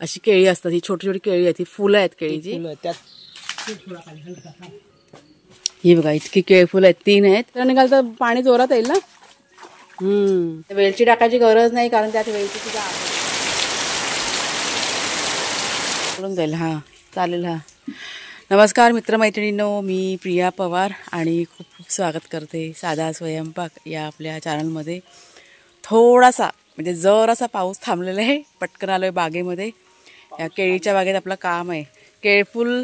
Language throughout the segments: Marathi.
अशी केळी असतात, ही छोटी छोटी केळी आहेत, ही फुलं आहेत केळीची. ही बघा इतकी केळी फुलं आहेत, 3 आहेत. तर निघाल तर पाणी जोरात येईल ना. वेलची टाकायची गरज नाही कारण त्यात वेलची सुद्धा आहे. जाईल. हा चालेल. हा नमस्कार मित्रमैत्रिणींनो, मी प्रिया पवार आणि खूप खूप स्वागत करते साधा स्वयंपाक या आपल्या चॅनलमध्ये. थोडासा म्हणजे जरासा पाऊस थांबलेला आहे, पटकन आलो आहे बागेमध्ये. या केळीच्या बागेत आपलं काम आहे. केळफूल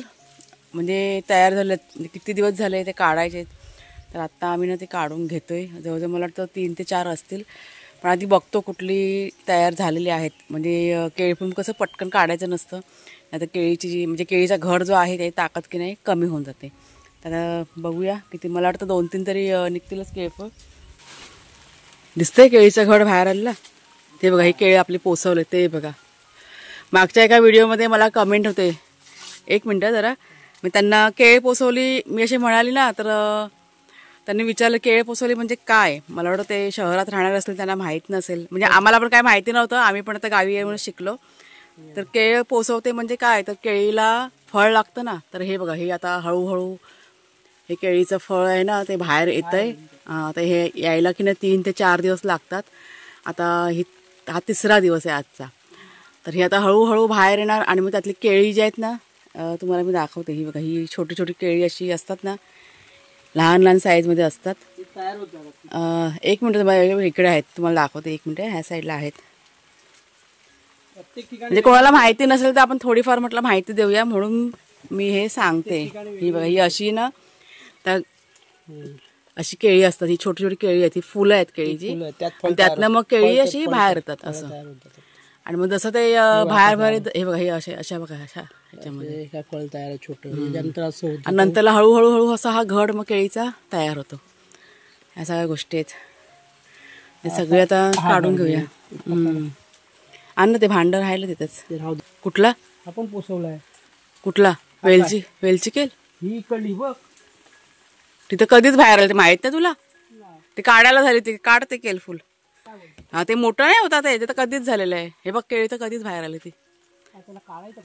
म्हणजे तयार झाले, किती दिवस झाले ते काढायचे. तर आत्ता आम्ही ना ते काढून घेतो आहे. जवळजवळ मला वाटतं 3 ते 4 असतील. पण आधी बघतो कुठली तयार झालेली आहेत. म्हणजे केळफूल कसं पटकन काढायचं नसतं, नाही तर केळीची जी म्हणजे केळीचा घड जो आहे त्याची ताकद की नाही कमी होऊन जाते. तर बघूया किती, मला वाटतं 2-3 तरी निघतीलच केळफूल. दिसतंय केळीचं घड बाहेर आलेलं ते बघा. ही केळी आपली पोसवले ते बघा. मागच्या एका व्हिडिओमध्ये मला कमेंट होते, 1 मिनटं जरा, मी त्यांना केळी पोसवली मी अशी म्हणाली ना, तर त्यांनी विचारलं केळी पोसवली म्हणजे काय. मला वाटतं ते शहरात राहणार असतील त्यांना माहीत नसेल, म्हणजे आम्हाला पण काय माहिती नव्हतं, आम्ही पण आता गावी येऊन शिकलो. तर केळी पोसवते म्हणजे काय, तर केळीला फळ लागतं ना. तर हे बघा, हे आता हळूहळू हे केळीचं फळ आहे ना ते बाहेर येतं आहे. आता हे यायला की नाही 3 ते 4 दिवस लागतात. आता हा 3रा दिवस आहे आजचा. तर हे आता हळूहळू बाहेर येणार आणि मग त्यातली केळी जी आहेत ना तुम्हाला मी दाखवते. ही बघा, ही छोटी छोटी केळी अशी असतात ना, लहान लहान साईजमध्ये असतात. 1 मिनटं इकडे आहेत, तुम्हाला दाखवते. 1 मिनटं, ह्या साईडला आहेत. म्हणजे कोणाला माहिती नसेल तर आपण थोडीफार म्हटलं माहिती देऊया म्हणून मी हे सांगते. ही बघा, ही अशी ना तर अशी केळी असतात, ही छोटी छोटी केळी आहेत, ही फुलं आहेत केळीची. त्यातनं मग केळी अशी बाहेर येतात असं. आणि मग जसं ते बाहेर बाहेर हे बघा, हे अशा बघा अशा ह्याच्यामध्ये फळ तयार छोटं. आणि नंतरला हळूहळू हळू असा हा घड मग केळीचा तयार होतो. ह्या सगळ्या गोष्टी आहेत, हे सगळे आता काढून घेऊया. आण ना ते भांड राहिलं तिथंच. कुठला आपण पोसवलाय? कुठला? वेलची केल ही इकडली बघ. तिथं कधीच बाहेर आलं ते माहित नाही तुला? ते काढायला झाले, ते काढते केल फुल. हा ते मोठं नाही होता ते तर कधीच झालेलं आहे. हे बघ केळी तर कधीच बाहेर आली ती.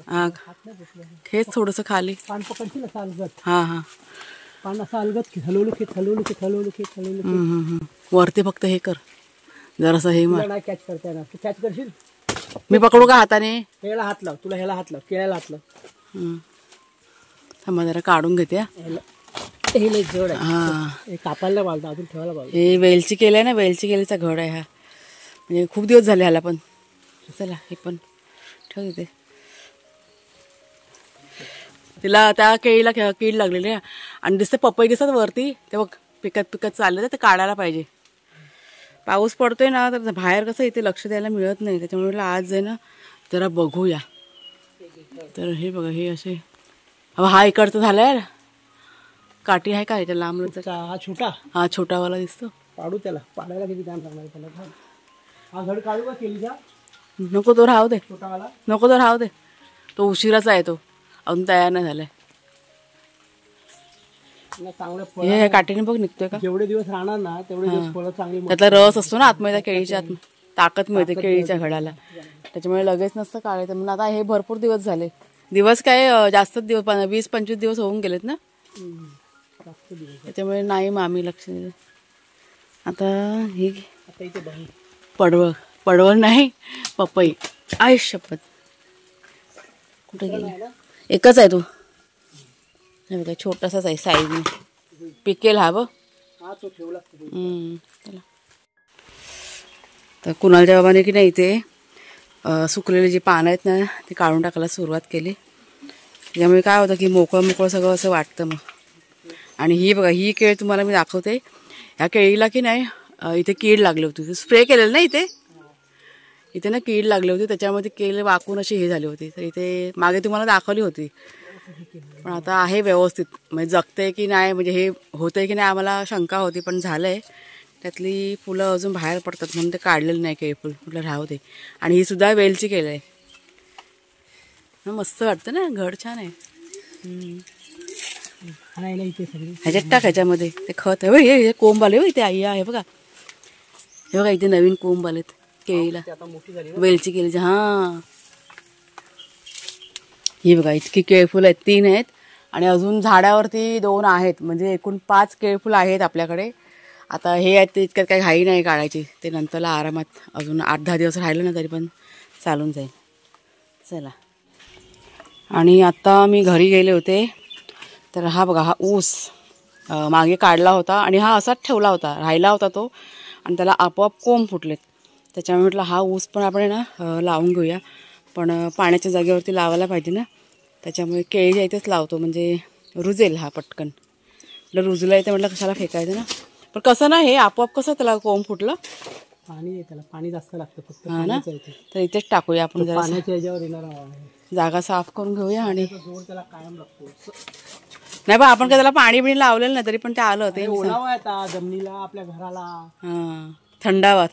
हा हेच थोडस खाली. हा हा वरती फक्त हे कर जरासं, हे मार. कॅच करता येणार, कॅच करशील? मी पकडू का हाताने? ह्याला हात लाव, तुला ह्याला हात लाव, केळ्याला हात लाव. थांबा जरा काढून घेते. हे जड आहे. हा कापायला पाहिजे, अजून ठेवायला पाहिजे. हे वेलची केली आहे ना, वेलची केलीचा घड आहे हा. म्हणजे खूप दिवस झाले ह्याला पण. चला हे पण ठेव इथे. तिला त्या केळीला कीड लागलेली आहे. आणि दिसते पपई दिसतात वरती, ते बघ पिकत चालले, ते काढायला पाहिजे. पाऊस पडतोय ना तर बाहेर कसं इथे लक्ष द्यायला मिळत नाही, त्याच्यामुळे आज आहे ना जरा बघूया. तर हे बघा, हे असे हा इकडचं झालाय. काठी आहे का याच्या लांब? हा छोटा, हा छोटावाला दिसतो. काढू त्याला, पाडायला किती टाइम लागणार त्याला? हा घड काढू का केळीचा? नको तो राहू दे, छोटावाला नको तो राहू दे. तो उशिराचा आहे, तो अजून तयार नाही झालाय. हे काठीने बघ निघतोय का? जेवढे दिवस राहणार ना तेवढे दिवस फळं चांगली. त्यातला रस असतो ना आतमध्ये, केळीच्या आत ताकद मिळते केळीच्या घडाला, त्याच्यामुळे लगेच नसतं काढायचं. म्हणून आता हे भरपूर दिवस झाले. दिवस काय जास्त दिवस, 20-25 दिवस होऊन गेलेत ना, त्याच्यामुळे नाही मामी लक्ष दिलं. आता ही पडवळ नाही, पपई. आय शपथ, कुठे गेला? एकच आहे तो. हे बघा छोटासाच आहे साईजने, पिकेल हा बघ. चला. तर कुणालच्या बाबाने की नाही ते सुकलेली जी पानं आहेत ना ती काढून टाकायला सुरुवात केली. त्यामुळे काय होतं की मोकळं सगळं असं वाटतं मग. आणि ही बघा, ही केळी तुम्हाला मी दाखवते. ह्या केळीला की नाही इथे कीड लागली होती, स्प्रे केलेलं ना इथे ना कीड लागली होती, त्याच्यामध्ये केळी वाकून अशी हे झाली होती. तर इथे मागे तुम्हाला दाखवली होती, पण आता आहे व्यवस्थित, म्हणजे जगते की नाही, म्हणजे हे होतंय की नाही आम्हाला शंका होती, पण झालंय. त्यातली फुलं अजून बाहेर पडतात म्हणून ते काढलेलं नाही केळी फुल, म्हटलं राहू दे. आणि ही सुद्धा वेलची केलं आहे, मस्त वाटतं ना, घड छान आहे. ह्याच्यात टाक, ह्याच्यामध्ये ते खत आहे. हे कोंब आले इथे, आई आहे बघा, हे बघा इथे नवीन कोंब आलेत केळीला, वेलची केळीची. हा ही बघा इतकी केळफुलं आहेत, 3 आहेत आणि अजून झाडावरती 2 आहेत, म्हणजे एकूण 5 केळफुलं आहेत आपल्याकडे. आता हे आहेत ते इतक्यात काही घाई नाही काढायची, ते नंतरला आरामात अजून 8-10 दिवस राहिलं ना तरी पण चालून जाईल. चला, आणि आता मी घरी गेले होते तर हा बघा हा ऊस मागे काढला होता आणि हा असाच ठेवला होता, राहिला होता तो, आणि त्याला आपोआप कोंब फुटलेत. त्याच्यामुळे म्हटलं हा ऊस पण आपण ना लावून घेऊया, पण पाण्याच्या जागेवरती लावायला पाहिजे ना, त्याच्यामुळे केळीच्या इथेच लावतो म्हणजे रुजेल हा पटकन. म्हटलं रुजलं आहे तर म्हटलं कशाला फेकायचं ना, पण कसं ना हे आपोआप कसं त्याला कोंब फुटलं. पाणी त्याला पाणी जास्त लागतं फक्त. हां ना, तर इथेच टाकूया आपण, जरा पाण्याच्या ह्याच्यावर येणार जागा साफ करून घेऊया. आणि जोर त्याला कायम लागतो. नाही बा आपण काय त्याला पाणी बिणी लावलेलं नाही तरी पण ते आलं ते ओलावा येतात जमिनीला आपल्या घराला. हां, थंडावा.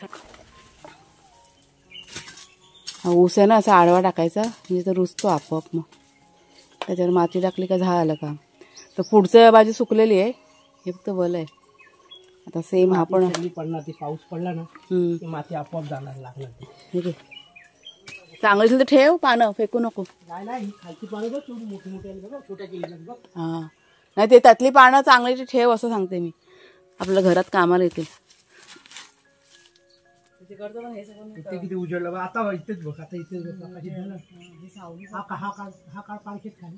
ऊस आहे ना असा आडवा टाकायचा म्हणजे तर रुजतो आपोआप. मग त्याच्यावर माती टाकली का झालं का. तर पुढचं बाजू सुकलेली आहे, हे फक्त वल आहे. आता सेम हा पण पडणार, ती पाऊस पडला ना माती आपोआप जाणार लागणार. ठीक आहे, चांगली असेल तर ठेव, पानं फेकू नको. नाही खालची पानं बघ मोठी मोठी बघ, छोट्या केली बघ. हां, नाही ते त्यातली पानं चांगली ठेव असं सांगते मी, आपल्या घरात कामाला येतील. किती उजळलं आता, इथेच बघ, आता इथेच बघ. हा काळ पाणखीत खाली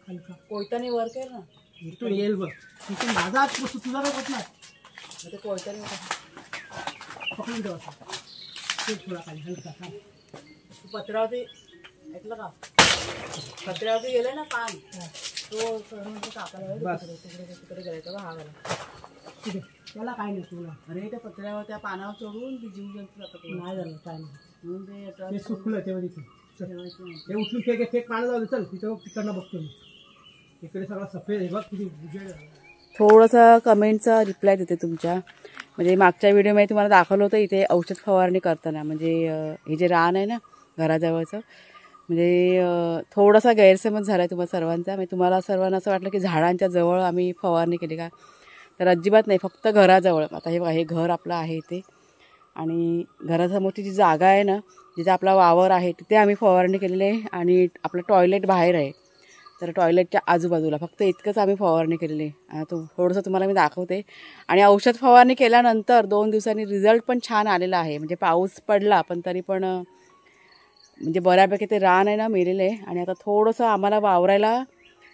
हलका कोयताने वर कर ना, इथून येईल बघ, इथून माझा तुझा काय होत नाही. ते कोयताने पकडून ठेवा थोडा खाली हलका. पत्र्यावरती ऐकलं का, पत्र्यावरती गेलं ना पान, तो कापायला तिकडे गेलायचा हा वाला. त्याला काय नाही तुला. अरे त्या पत्र्यावर त्या पानावर चढून ती जीव जंतू जातात. नाही झालं काय नाही, म्हणून ते सुकलं तेव्हा तिथे हे उचलून फेक पानं जाऊ दे. चल तिथं तिकडनं बघतो मी, इकडे सगळं सफेद आहे बघ किती उजेड. थोडंसं कमेंटचा रिप्लाय देते तुमच्या. म्हणजे मागच्या व्हिडिओमध्ये तुम्हाला दाखवलं होतं इथे औषध फवारणी करताना, म्हणजे हे जे रान आहे ना घराजवळचं, म्हणजे थोडासा गैरसमज झाला आहे तुम्हाला सर्वांचा. म्हणजे तुम्हाला सर्वांना असं वाटलं की झाडांच्या जवळ आम्ही फवारणी केली का, तर अजिबात नाही, फक्त घराजवळ. आता हे घर आपलं आहे इथे, आणि घरासमोरची जी जागा आहे ना जिथे आपला वावर आहे तिथे आम्ही फवारणी केलेली आहे. आणि आपलं टॉयलेट बाहेर आहे, तर टॉयलेटच्या आजूबाजूला फक्त इतकंच आम्ही फवारणी केलेली आहे. थोडंसं तुम्हाला मी दाखवते. आणि औषध फवारणी केल्यानंतर 2 दिवसांनी रिझल्ट पण छान आलेला आहे. म्हणजे पाऊस पडला पण तरी पण म्हणजे बऱ्यापैकी ते रान आहे ना मेलेलं आहे. आणि आता थोडंसं आम्हाला वावरायला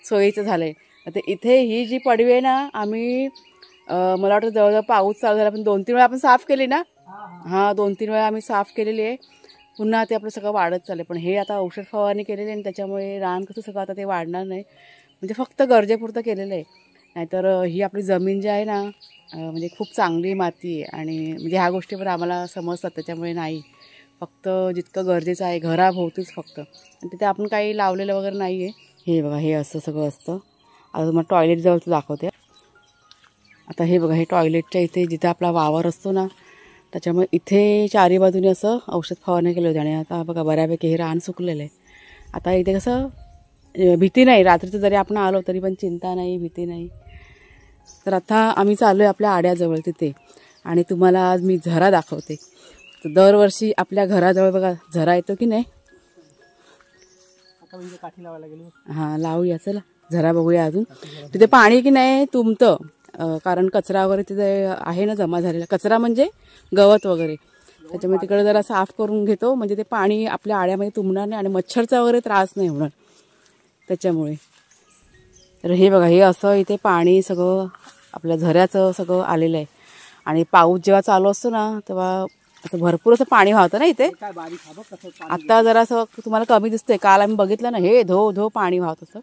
सोयीचं झालं आहे. आता इथे ही जी पडवी आहे ना, आम्ही मला वाटतं जवळजवळ पाऊस चालू झाला पण 2-3 वेळा आपण साफ केली ना. हां, 2-3 वेळा आम्ही साफ केलेली आहे. पुन्हा ते आपलं सगळं वाढत चाललं. पण हे आता औषध फवारणी केलेली आहे आणि त्याच्यामुळे रान कसं सगळं आता ते वाढणार नाही, म्हणजे फक्त गरजेपुरतं केलेलं आहे. नाहीतर ही आपली जमीन जी आहे ना म्हणजे खूप चांगली माती आहे, आणि म्हणजे ह्या गोष्टी पण आम्हाला समजतात. त्याच्यामुळे नाही, फक्त जितकं गरजेचं आहे घराभोवतीच फक्त, आणि तिथे आपण काही लावलेलं वगैरे नाही आहे. हे बघा हे असं सगळं असतं. आता तुम्हाला टॉयलेट जवळचं दाखवते. आता हे बघा हे टॉयलेटच्या इथे जिथे आपला वावर असतो ना, त्याच्यामुळे इथे चारी बाजूने असं औषध फवारणी केलं होतं. आणि आता बघा बऱ्यापैकी हे रान सुकलेलं आहे. आता इथे कसं भीती नाही, रात्रीचं जरी आपण आलो तरी पण चिंता नाही, भीती नाही. तर आता आम्ही चाललो आहे आपल्या आड्याजवळ तिथे, आणि तुम्हाला आज मी झरा दाखवते. तर दरवर्षी आपल्या घराजवळ बघा झरा येतो की नाही. आता म्हणजे काठी लावायला गेलो. हां, लावूया, चला झरा बघूया. अजून तिथे पाणी की नाही तुंबतं, कारण कचरा वगैरे तिथे आहे ना जमा झालेला, कचरा म्हणजे गवत वगैरे, त्याच्यामुळे तिकडे जरा साफ करून घेतो, म्हणजे ते पाणी आपल्या आड्यामध्ये तुंबणार नाही आणि मच्छरचा वगैरे त्रास नाही होणार त्याच्यामुळे. तर हे बघा हे असं इथे पाणी सगळं आपल्या झऱ्याचं सगळं आलेलं आहे. आणि पाऊस जेव्हा चालू असतो ना तेव्हा असं भरपूर असं पाणी वाहतं ना इथे. आता जरा असं तुम्हाला कमी दिसतंय, काल आम्ही बघितलं ना हे धो धो पाणी वाहत असतं.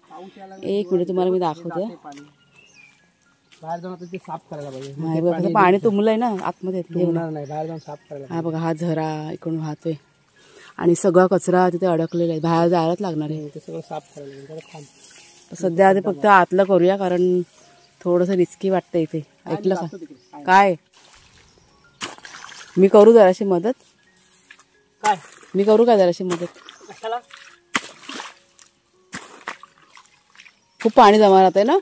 एक मिनिट तुम्हाला मी दाखवते. बाहेर जाऊन ते साफ करायला पाहिजे. नाही बघा पाणी तुंबलंय ना आतमध्ये, नाही बाहेर जाऊन साफ करायला. हा बघा हा झरा इकडून वाहतोय आणि सगळा कचरा तिथे अडकलेला आहे, बाहेर जायलाच लागणार आहे. ते सगळं साफ करायला. सध्या आधी फक्त आतलं करूया, कारण थोडंसं रिस्की वाटतं इथे. ऐकलं का काय, मी करू जराशी मदत. काय मी करू का जराशी मदत. कशाला, खूप पाणी जमा राहतंय ना.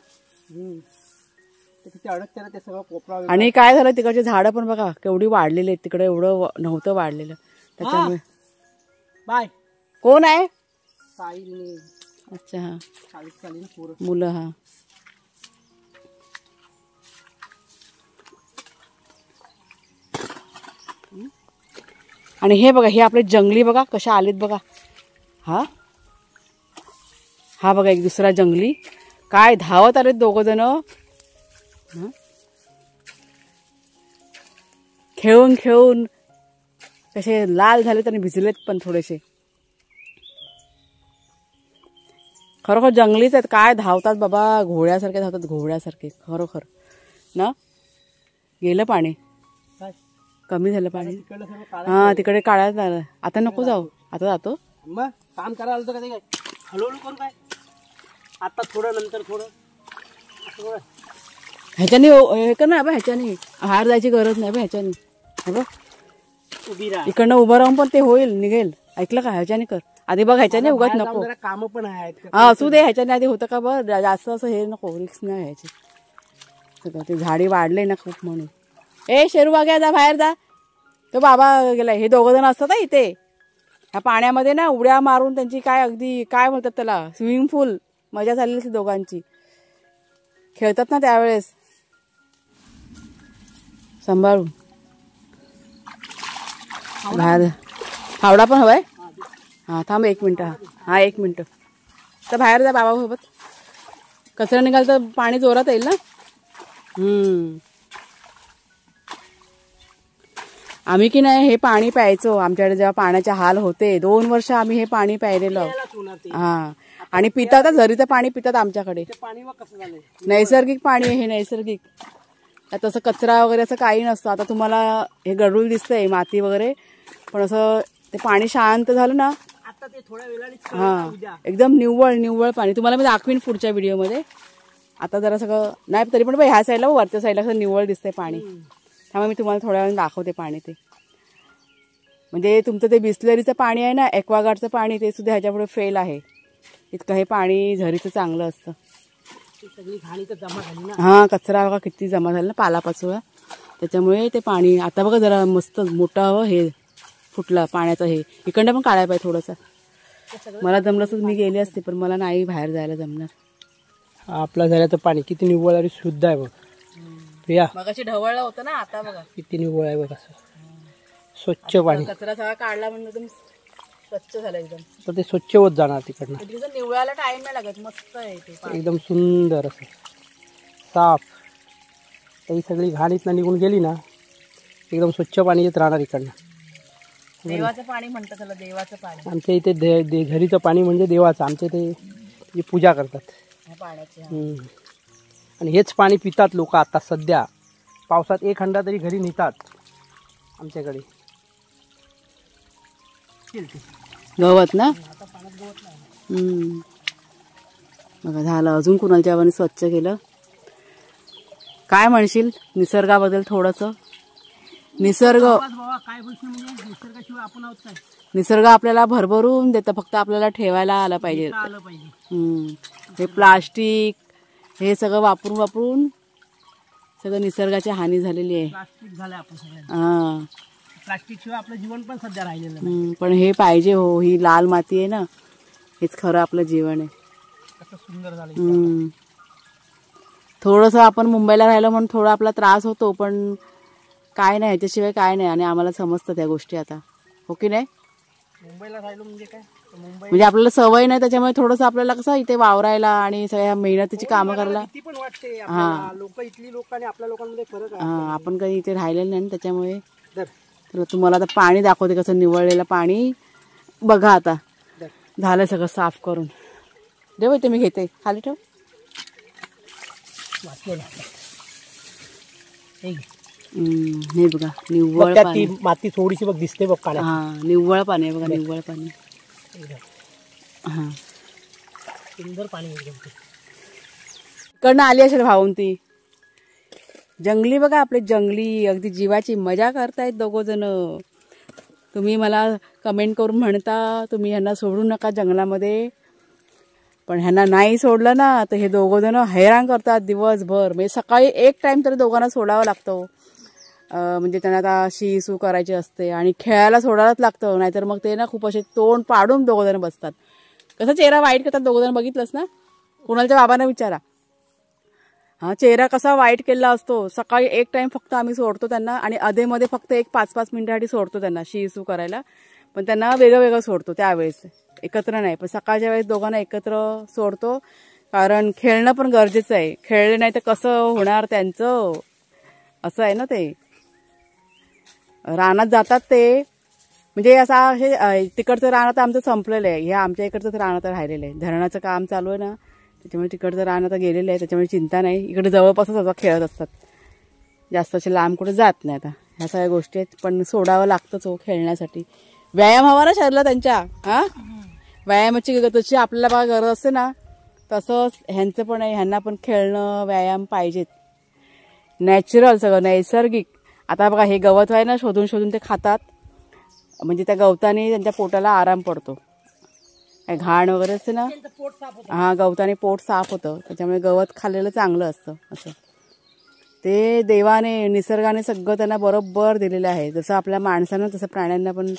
तिथे अडकते ना ते सगळं कोपरा. आणि काय झालं तिकडचे झाडं पण बघा केवढी वाढलेली आहेत, तिकडे एवढं नव्हतं वाढलेलं त्याच्यामुळे. बाय कोण आहे, अच्छा हा शाळेत चालेल पोरं. मुलं हा आणि हे बघा हे आपले जंगली बघा कशा आलेत बघा. हा हा बघा एक दुसरा जंगली काय धावत आलेत दोघं जण. खेळून खेळून कसे लाल झालेत आणि भिजलेत पण थोडेसे. खरोखर जंगलीच आहेत काय धावतात बाबा घोड्यासारखे धावतात घोड्यासारखे खरोखर ना. गेलं पाणी काय कमी झालं पाणी. तिकडलं सर्व काढा. हा तिकडे काढायला झालं. आता नको जाऊ आता जातो. मग काम करायला आलं तर काय हळूहळू करू काय आता थोडं नंतर थोडं असं बघ. ह्याच्याने हे कर ना बा ह्याच्याने बाहेर जायची गरज नाही बा ह्याच्याने. हे बघ उभी राहा. इकडनं उभं राहून पण ते होईल निघेल. ऐकलं का ह्याच्याने कर आधी बघ ह्याच्याने उगाच नको. काम पण आहेत. हा असू दे ह्याच्याने आधी होतं का बघ जास्त असं हे नको रिक्स नाही घ्यायची. सगळं ते झाडी वाढले ना खूप म्हणून. ए शेरू बाग्या जा बाहेर जा. तो बाबा गेलाय. हे दोघं जण असतात इथे ह्या पाण्यामध्ये ना उड्या मारून त्यांची काय अगदी काय म्हणतात त्याला स्विमिंग पूल मजा झालेली असते दोघांची. खेळतात ना त्यावेळेस सांभाळून. बाहेर फावडा पण हवाय. हा थांब 1 मिनिट. हा 1 मिनिट तर बाहेर जा बाबासोबत. कचरा निघाल तर पाणी जोरात येईल ना. आम्ही की नाही हे पाणी प्यायचो. आमच्याकडे जेव्हा पाण्याचे हाल होते 2 वर्ष आम्ही हे पाणी प्यायलेलं. हा आणि पितात झरीचं पाणी पितात आमच्याकडे. पाणी व कसं झालंय नैसर्गिक पाणी आहे हे नैसर्गिक. त्यात असं कचरा वगैरे असं काही नसतं. आता तुम्हाला हे गडूळ दिसतंय माती वगैरे पण असं ते पाणी शांत झालं ना आता ते थोड्या वेळाने हा एकदम निव्वळ निव्वळ पाणी. तुम्हाला मी दाखवीन पुढच्या व्हिडिओमध्ये. आता जरा सगळं नाही तरी पण ह्या साईडला वरच्या साईडला असं निव्वळ दिसतंय पाणी. त्यामुळे मी तुम्हाला थोड्या वेळाने दाखवते पाणी. ते म्हणजे तुमचं ते बिस्लरीचं पाणी आहे ना ॲक्वागार्डचं पाणी ते सुद्धा ह्याच्यापुढे फेल आहे. इतकं हे पाणी झरीचं चांगलं असतं. सगळी घाण इथं जमा झाली ना. हा कचरा बघा किती जमा झाला ना पालापाचोळा. त्याच्यामुळे ते पाणी आता बघा जरा मस्त मोठा हे फुटला पाण्याचं. हे इकडनं पण काढायला पाहिजे थोडंसं. मला जमलं तर मी गेले असते पण मला नाही बाहेर जायला जमणार. आपला झालं तर पाणी किती निव्वळ आणि शुद्ध आहे बघ. या मगाशी ढवळलं होतं ना आता बघा किती निव्वळ आहे बघ. असं स्वच्छ पाणी. कचरा सगळा काढला म्हणजे एकदम स्वच्छ झालं एकदम. तर ते स्वच्छ होत जाणार तिकडनं. निवळायला टाइम नाही लागत. मस्त आहे ते एकदम सुंदर असं साफ. ही सगळी घाण इथनं निघून गेली ना एकदम स्वच्छ पाणी येत राहणार इकडनं. देवाचं पाणी म्हणतात त्याला देवाचं पाणी. आमच्या इथे झरीचं पाणी म्हणजे देवाचं. आमच्या इथे जी पूजा करतात पाण्याची. आणि हेच पाणी पितात लोक आता सध्या. पावसात 1 हंडा तरी घरी नेतात आमच्याकडे. गवत ना बघा झालं. अजून कुणाच्या गावाने स्वच्छ केलं. काय म्हणशील निसर्गाबद्दल थोडंसं. निसर्ग निसर्गाशिवाय आपण आहोत काय. निसर्ग आपल्याला भरभरून देतं फक्त आपल्याला ठेवायला आलं पाहिजे. हे प्लास्टिक हे सगळं वापरून वापरून सगळं निसर्गाची हानी झालेली आहे. प्लास्टिक झालं आपण सगळ्यांना. हा प्लास्टिक शिवाय आपलं जीवन पण सध्या राहिलेलं नाही. पण हे पाहिजे हो. ही लाल माती आहे ना हेच खरं आपलं जीवन आहे. कसं सुंदर झालं. थोडंसं आपण मुंबईला राहिलं म्हणून थोडा आपला त्रास होतो पण काय नाही ह्याच्याशिवाय काय नाही. आणि आम्हाला समजतं त्या गोष्टी आता हो की नाही. मुंबईला राहिलो म्हणजे काय म्हणजे आपल्याला सवय नाही त्याच्यामुळे थोडंसं आपल्याला कसं इथे वावरायला आणि सगळ्या मेहनतीची कामं करायला पण वाटते. हा लोक इथली लोक आणि आपल्या लोकांमध्ये फरक आहे. हा आपण काही इथे राहिलेलं नाही त्याच्यामुळे. तर तुम्हाला आता पाणी दाखवते कसं निवळलेलं पाणी बघा. आता झालं सगळं साफ करून. देव इथे मी घेते खाली ठेव. हे बघा निव्वळ पाणी. माती थोडीशी बघ दिसते बघ पाण्यात. हा निव्वळ पाणी आहे बघा निव्वळ पाणी. हा सुंदर पाणी इकडनं आली असेल भाऊन ती. जंगली बघा आपले जंगली अगदी जीवाची मजा करतायत दोघं जण. तुम्ही मला कमेंट करून म्हणता तुम्ही ह्यांना सोडू नका जंगलामध्ये. पण ह्यांना नाही सोडलं ना तर हे दोघं जण हैराण करतात दिवसभर. म्हणजे सकाळी 1 टाइम तरी दोघांना सोडावं लागतं. म्हणजे त्यांना आता शी सू करायची असते आणि खेळायला सोडायलाच लागतं. नाहीतर मग ते ना खूप असे तोंड पाडून दोघं जण बसतात. कसा चेहरा वाईट करतात दोघं जण, बघितलंस ना? कुणालच्या बाबांना विचारा. हा चेहरा कसा वाईट केलेला असतो. सकाळी एक टाइम फक्त आम्ही सोडतो त्यांना आणि अधेमध्ये फक्त एक 5-5 मिनिटासाठी सोडतो त्यांना शी करायला. पण त्यांना वेगळं वेगळं सोडतो त्यावेळेस, एकत्र नाही. पण सकाळच्या वेळेस दोघांना एकत्र सोडतो, कारण खेळणं पण गरजेचं आहे. खेळले नाही तर कसं होणार त्यांचं, असं आहे ना. ते रानात जातात ते, म्हणजे असं हे तिकडचं रान आता आमचं संपलेलं आहे. हे आमच्या इकडचं रान आता राहिलेलं आहे. धरणाचं काम चालू आहे ना, त्याच्यामुळे तिकडचं रान आता गेलेलं आहे. त्याच्यामुळे चिंता नाही. इकडे जवळपासच आता खेळत असतात, जास्त असे लांब कुठे जात नाही. आता ह्या सगळ्या गोष्टी आहेत, पण सोडावं लागतंच हो खेळण्यासाठी. व्यायाम हवा ना शरीराला त्यांच्या. हा व्यायामाची जशी आपल्याला बघा गरज असते ना, तसंच ह्यांचं पण आहे. ह्यांना पण खेळणं व्यायाम पाहिजेत. नॅचरल सगळं नैसर्गिक. आता बघा हे गवत आहे ना, शोधून शोधून ते खातात, म्हणजे त्या गवताने त्यांच्या पोटाला आराम पडतो. घाण वगैरे असते ना, हा गवताने पोट साफ होतं, त्याच्यामुळे गवत खाल्लेलं चांगलं असतं. असं ते देवाने निसर्गाने सगळं त्यांना बरोबर दिलेलं आहे. जसं आपल्या माणसानं तसं प्राण्यांना पण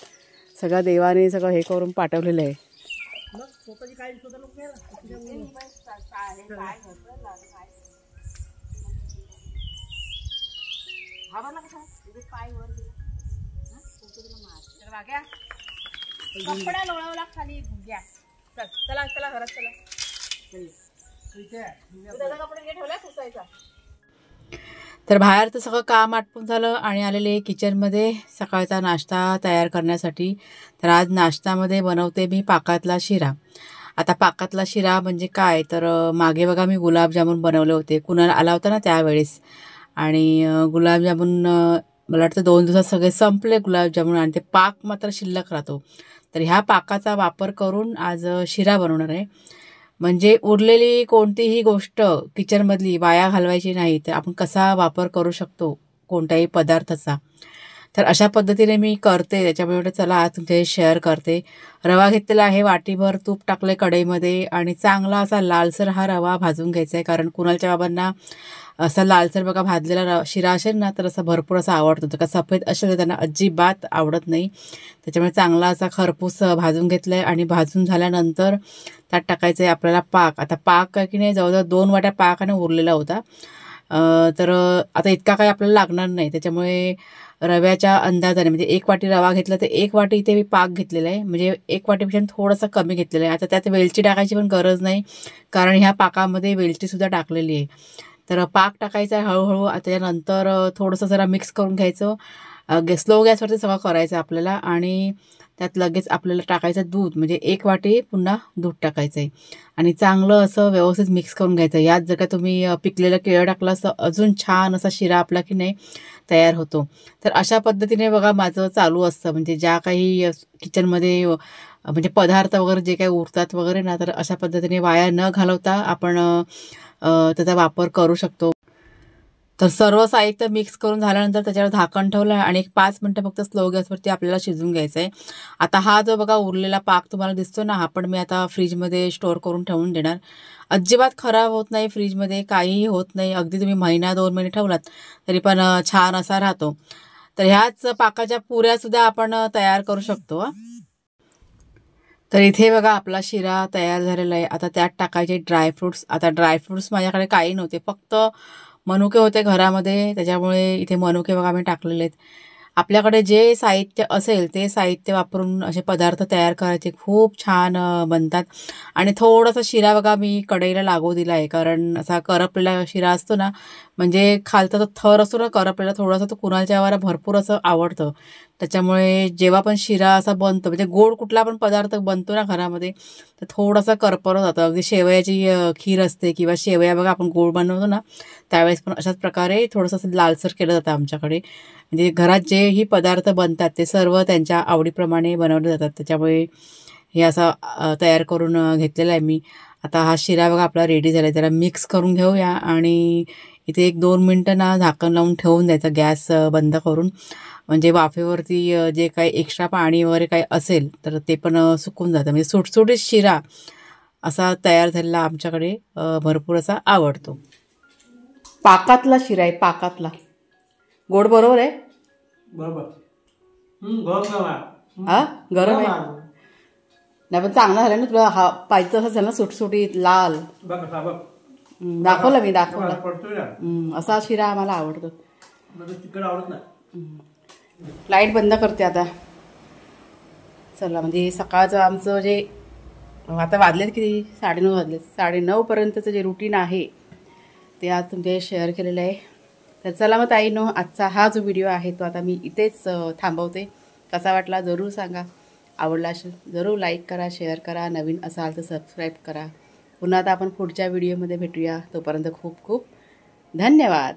सगळं देवाने सगळं हे करून पाठवलेलं आहे. तर बाहेरचं सगळं काम आटपून झालं आणि आलेले किचनमध्ये सकाळचा नाश्ता तयार करण्यासाठी. तर आज नाश्त्यामध्ये बनवते मी पाकातला शिरा. आता पाकातला शिरा म्हणजे काय, तर मागे बघा मी गुलाबजामुन बनवले होते. कुणाल आला होता ना त्यावेळेस, आणि गुलाबजामुन मला वाटतं 2 दिवसात सगळे संपले गुलाबजामुन, आणि ते पाक मात्र शिल्लक राहतो. तर ह्या पाकाचा वापर करून आज शिरा बनवणार आहे. म्हणजे उरलेली कोणतीही गोष्ट किचनमधली वाया घालवायची नाही. तर आपण कसा वापर करू शकतो कोणत्याही पदार्थाचा, तर अशा पद्धतीने मी करते. त्याच्यामुळे चला आज तुमच्याशी शेअर करते. रवा घेतलेला आहे, वाटीभर तूप टाकलं कढईमध्ये, आणि चांगला असा लालसर हा रवा भाजून घ्यायचा आहे. कारण कुणालच्या बाबांना असा लालसर बघा भाजलेला शिरा असेल ना, तर असा भरपूर असा आवडतो. तर का सफेद असेल तर त्यांना अजिबात आवडत नाही. त्याच्यामुळे चांगला असा खरपूस भाजून घेतला आहे. आणि भाजून झाल्यानंतर त्यात टाकायचं आहे आपल्याला पाक. आता पाक की नाही, जवळजवळ 2 वाट्या पाकाने उरलेला होता. तर आता इतका काही आपल्याला लागणार नाही. त्याच्यामुळे रव्याच्या अंदाजाने, म्हणजे 1 वाटी रवा घेतला तर 1 वाटी इथे मी पाक घेतलेला आहे. म्हणजे 1 वाटीपेक्षा थोडंसं कमी घेतलेलं आहे. आता त्यात वेलची टाकायची पण गरज नाही, कारण ह्या पाकामध्ये वेलचीसुद्धा टाकलेली आहे. तर पाक टाकायचा आहे हळूहळू. त्याच्यानंतर थोडंसं जरा मिक्स करून घ्यायचं. स्लो गॅसवरती सगळं करायचं आपल्याला. आणि त्यात लगेच आपल्याला टाकायचं दूध, म्हणजे 1 वाटी पुन्हा दूध टाकायचं आहे. आणि चांगलं असं व्यवस्थित मिक्स करून घ्यायचं. यात जर का तुम्ही पिकलेलं केळं टाकलं असं अजून छान असा शिरा आपला की नाही तयार होतो. तर अशा पद्धतीने बघा माझं चालू असतं. म्हणजे ज्या काही किचनमध्ये म्हणजे पदार्थ वगैरे जे काही उरतात वगैरे ना, तर अशा पद्धतीने वाया न घालवता आपण त्याचा वापर करू शकतो. तर सर्व साहित्य मिक्स करून झाल्यानंतर त्याच्यावर झाकण ठेवलं आहे आणि एक 5 मिनटं फक्त स्लो गॅसवरती आपल्याला शिजवून घ्यायचं आहे. आता हा जो बघा उरलेला पाक तुम्हाला दिसतो ना, हा पण मी आता फ्रीजमध्ये स्टोअर करून ठेवून देणार. अजिबात खराब होत नाही फ्रीजमध्ये, काहीही होत नाही. अगदी तुम्ही 1-2 महिने ठेवलात तरी पण छान असा राहतो. तर ह्याच पाकाच्या पुऱ्यासुद्धा आपण तयार करू शकतो. तर इथे बघा आपला शिरा तयार झालेला आहे. आता त्यात टाकायचे ड्रायफ्रूट्स. आता ड्रायफ्रूट्स माझ्याकडे काही नव्हते, फक्त मनुके होते घरामध्ये, त्याच्यामुळे इथे मनुके बघा मी टाकलेले आहेत. आपल्याकडे जे साहित्य असेल ते साहित्य वापरून असे पदार्थ तयार करायचे, खूप छान बनतात. आणि थोडासा शिरा बघा मी कढईला लागू दिला आहे, कारण असा करपलेला शिरा असतो ना, म्हणजे खालचा तो थर असतो ना करपलेला थोडासा, तो कुणालच्या वारा भरपूर असं आवडतं. त्याच्यामुळे जेव्हा पण शिरा असा बनतो, म्हणजे गोड कुठला पण पदार्थ बनतो ना घरामध्ये, तर थोडासा करपवलं जातं. अगदी शेवयाची खीर असते किंवा शेवया बघा आपण गोड बनवतो ना, त्यावेळेस पण अशाच प्रकारे थोडंसं असं लालसर केलं जातं आमच्याकडे. म्हणजे घरात जेही पदार्थ बनतात ते सर्व त्यांच्या आवडीप्रमाणे बनवले जातात. त्याच्यामुळे हे असं तयार करून घेतलेलं आहे मी. आता हा शिरा बघा आपला रेडी झाला आहे. त्याला मिक्स करून घेऊया आणि इथे 1-2 मिनटं ना झाकण लावून ठेवून द्यायचं गॅस बंद करून. म्हणजे वाफेवरती जे काही एक्स्ट्रा पाणी वगैरे काही असेल तर ते पण सुकून जातं. म्हणजे सुटसुटीत शिरा असा तयार झालेला आमच्याकडे भरपूर असा आवडतो. पाकातला शिरा आहे, पाकातला. गोड बरोबर आहे, बरोबर. गरम हा गरम आहे. नाही पण चांगला झाला ना तुला हा पाहिजे तसं झालं ना सुटसुटीत लाल. बघ कसा बघ दाखवला मी दाखवला. पडतोय ना. असा शिरा आम्हाला आवडतो. चिकन आवडत नाही. लाईट बंद करते आता. चला म्हणजे सकाळचं आमचं जे आता वाजलेत किती 9:30 वाजलेत. 9:30पर्यंतचं जे रुटीन आहे ते आज तुमच्या शेअर केलेलं आहे. तर चला मग ताईनो आजचा हा जो व्हिडिओ आहे तो आता मी इथेच थांबवते. कसा वाटला जरूर सांगा. आवडला असेल जरूर लाईक करा, शेअर करा, नवीन असाल तर सबस्क्राईब करा. पुन्हा आता आपण पुढच्या व्हिडिओमध्ये भेटूया. तोपर्यंत खूप खूप धन्यवाद.